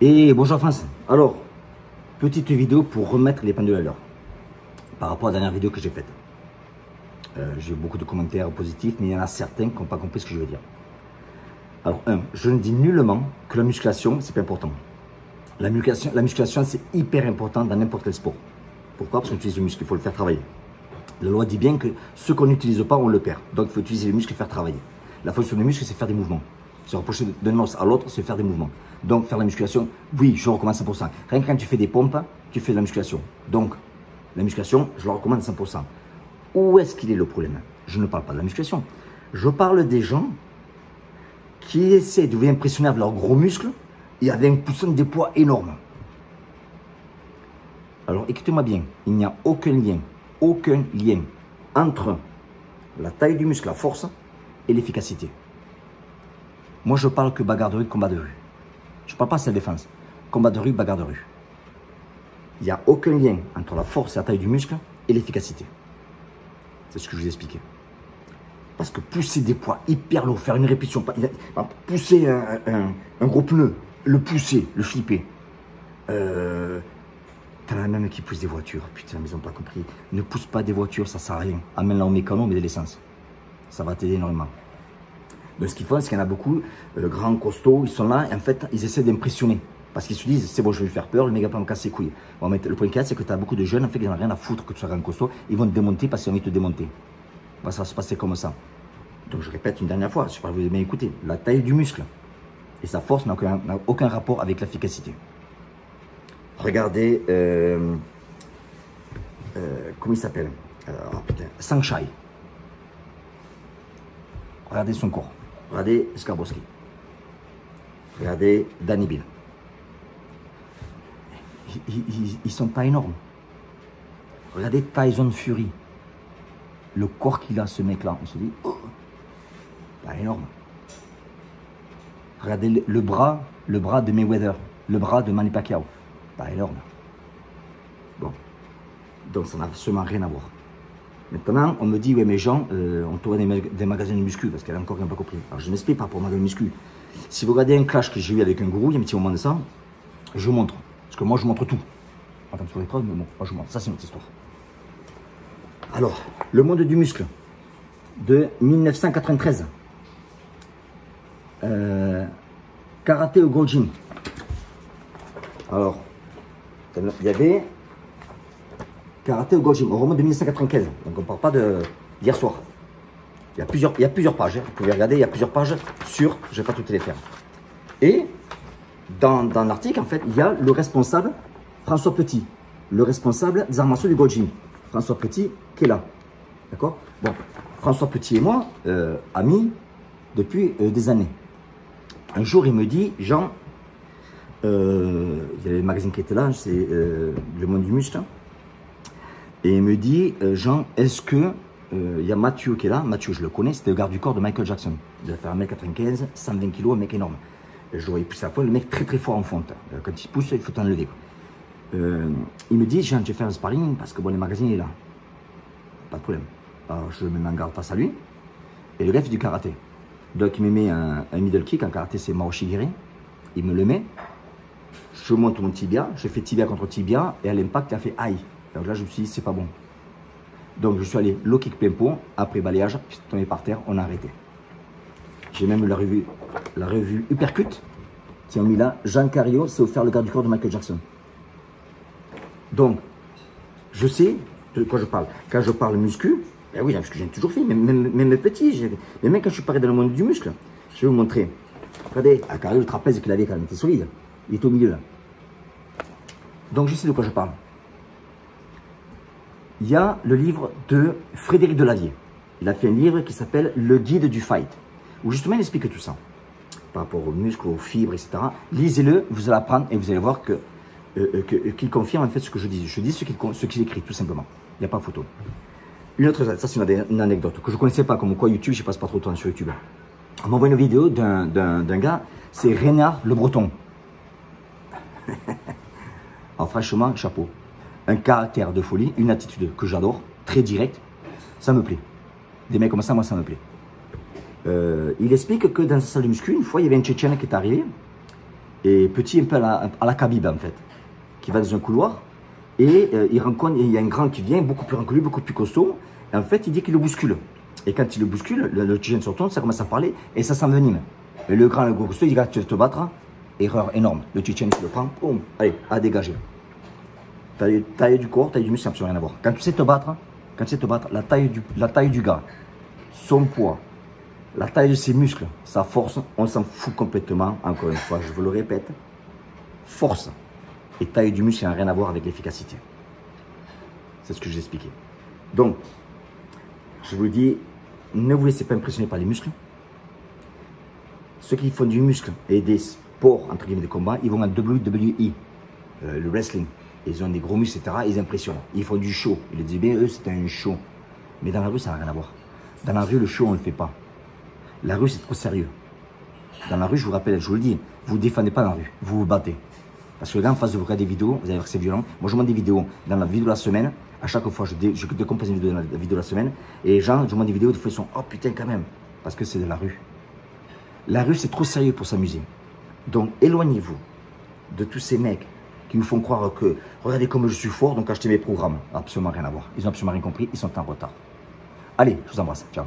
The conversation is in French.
Et bonjour France. Alors, petite vidéo pour remettre les pendules à l'heure par rapport à la dernière vidéo que j'ai faite. J'ai eu beaucoup de commentaires positifs, mais il y en a certains qui n'ont pas compris ce que je veux dire. Alors, je ne dis nullement que la musculation, c'est pas important. La musculation c'est hyper important dans n'importe quel sport. Pourquoi? Parce qu'on utilise le muscle, il faut le faire travailler. La loi dit bien que ce qu'on n'utilise pas, on le perd. Donc, il faut utiliser le muscle et faire travailler. La fonction du muscle, c'est faire des mouvements. Se rapprocher d'un os à l'autre, c'est faire des mouvements. Donc, faire la musculation, oui, je le recommande 100%. Rien que quand tu fais des pompes, tu fais de la musculation. Donc, la musculation, je le recommande 100%. Où est-ce qu'il est le problème? Je ne parle pas de la musculation. Je parle des gens qui essaient de vous impressionner avec leurs gros muscles et avec un poussant des poids énormes. Alors, écoutez-moi bien, il n'y a aucun lien entre la taille du muscle, la force et l'efficacité. Moi, je parle que bagarre de rue, combat de rue. Je ne parle pas de self-défense. Combat de rue, bagarre de rue. Il n'y a aucun lien entre la force et la taille du muscle et l'efficacité. C'est ce que je vous ai expliqué. Parce que pousser des poids hyper lourds, faire une répétition, pousser un gros pneu, le pousser, le flipper. T'en as même qui poussent des voitures. Putain, mais ils n'ont pas compris. Ne pousse pas des voitures, ça ne sert à rien. Amène-la au mécano, mais de l'essence. Ça va t'aider énormément. Donc, ce qu'ils font, c'est qu'il y en a beaucoup, grands, costauds, ils sont là, et en fait, ils essaient d'impressionner. Parce qu'ils se disent, c'est bon, je vais lui faire peur, le méga plan me casse ses couilles. Bon, mais le point 4, c'est que tu as beaucoup de jeunes, en fait, qui n'en ont rien à foutre que tu sois grand costaud, ils vont te démonter parce qu'ils ont envie de te démonter. Bah, ça va se passer comme ça. Donc, je répète une dernière fois, je ne sais pas si vous avez bien écouté, la taille du muscle et sa force n'a aucun rapport avec l'efficacité. Regardez, comment il s'appelle? Saenchai. Regardez son corps. Regardez Skarbowski. Regardez Danny Bill. Ils sont pas énormes. Regardez Tyson Fury. Le corps qu'il a, ce mec-là, on se dit, oh, pas énorme. Regardez le bras de Mayweather, le bras de Manny Pacquiao, pas énorme. Bon, donc ça n'a absolument rien à voir. Maintenant, on me dit, ouais, mais Jean, on tourne des magasins de muscu, parce qu'elle a encore rien pas compris. Alors, je m'explique par rapport au magasin de muscu. Si vous regardez un clash que j'ai eu avec un gourou, il y a un petit moment de ça, je montre. Parce que moi, je montre tout. Enfin, sur l'épreuve, mais bon, moi, je montre. Ça, c'est notre histoire. Alors, le monde du muscle de 1993. Karaté au Gojin. Alors, il y avait Karaté au Gojin, au remonte de 1995. Donc, on ne parle pas d'hier soir. Il y a plusieurs pages. Hein. Vous pouvez regarder, il y a plusieurs pages sur, je ne vais pas toutes les faire. Et dans l'article, en fait, il y a le responsable, François Petit, le responsable des arts martiaux du Gojin. François Petit, qui est là. D'accord? Bon, François Petit et moi, amis depuis des années. Un jour, il me dit, Jean, il y avait le magazine qui était là, c'est Le Monde du Muscle. Et il me dit, Jean, est-ce que il y a Mathieu qui est là? Mathieu, je le connais, c'était le garde du corps de Michael Jackson. Il a fait 1m95, 120 kg, un mec énorme. Je le voyais pousser à poil, le mec très très fort en fonte. Quand il pousse, il faut t'enlever. Il me dit, Jean, je vais faire un sparring parce que bon, le magazine est là. Pas de problème. Alors, je me mets en garde face à lui. Et le gars fait du karaté. Donc, il me met un middle kick. En karaté, c'est Maoshigiri. Il me le met. Je monte mon tibia. Je fais tibia contre tibia. Et à l'impact, il a fait aïe. Donc là, je me suis dit, c'est pas bon. Donc, je suis allé low kick plein pot. Après balayage, je suis tombé par terre. On a arrêté. J'ai même la revue Uppercut. Qui ont mis là. Jean Cario s'est offert le garde du corps de Michael Jackson. Donc, je sais de quoi je parle. Quand je parle muscu, ben oui, parce que j'ai toujours fait, même petit. Mais même quand je suis paré dans le monde du muscle, je vais vous montrer. Regardez, à Cario, le trapèze qu'il avait quand même était solide. Il est au milieu là. Donc, je sais de quoi je parle. Il y a le livre de Frédéric Delavier. Il a fait un livre qui s'appelle Le Guide du Fight, où justement il explique tout ça. Par rapport aux muscles, aux fibres, etc. Lisez-le, vous allez apprendre et vous allez voir qu'il confirme en fait ce que je dis. Je dis ce qu'il écrit, tout simplement. Il n'y a pas photo. Une autre, ça c'est une anecdote que je ne connaissais pas, comme quoi YouTube, je ne passe pas trop de temps sur YouTube. On m'envoie une vidéo d'un gars, c'est Reynard Le Breton. Alors franchement, chapeau. Un caractère de folie, une attitude que j'adore, très directe, ça me plaît. Des mecs comme ça, moi ça me plaît. Il explique que dans sa salle de muscu, une fois, il y avait un Tchétchène qui est arrivé et petit un peu à la Khabib en fait, qui va dans un couloir et il rencontre, il y a un grand qui vient, beaucoup plus grand que lui, beaucoup plus costaud. Et en fait, il dit qu'il le bouscule. Et quand il le bouscule, le Tchétchène se retourne, ça commence à parler et ça s'envenime. Et le grand, le gros costaud, il dit tu vas te battre. Erreur énorme. Le Tchétchène, tu le prends, boum, allez, à dégager. Taille du corps, taille du muscle, ça n'a absolument rien à voir. Quand tu sais te battre, la taille du gars, son poids, la taille de ses muscles, sa force, on s'en fout complètement. Encore une fois, je vous le répète, force et taille du muscle, ça n'a rien à voir avec l'efficacité. C'est ce que j'ai expliqué. Donc, je vous dis, ne vous laissez pas impressionner par les muscles. Ceux qui font du muscle et des sports, entre guillemets, de combat, ils vont à WWE, le wrestling. Ils ont des gros muscles, etc. Ils impressionnent. Ils font du show. Ils le disent bien, eux, c'est un show. Mais dans la rue, ça n'a rien à voir. Dans la rue, le show, on ne le fait pas. La rue, c'est trop sérieux. Dans la rue, je vous rappelle, je vous le dis, vous ne défendez pas dans la rue, vous vous battez. Parce que là, en face de vous regardez des vidéos, vous allez voir que c'est violent. Moi, je monte des vidéos dans la vidéo de la semaine. À chaque fois, je décompose une vidéo dans la vidéo de la semaine. Et les gens, je monte des vidéos, des fois, ils sont, oh putain, quand même. Parce que c'est de la rue. La rue, c'est trop sérieux pour s'amuser. Donc, éloignez-vous de tous ces mecs qui nous font croire que, regardez comme je suis fort, donc achetez mes programmes. Absolument rien à voir. Ils n'ont absolument rien compris, ils sont en retard. Allez, je vous embrasse. Ciao.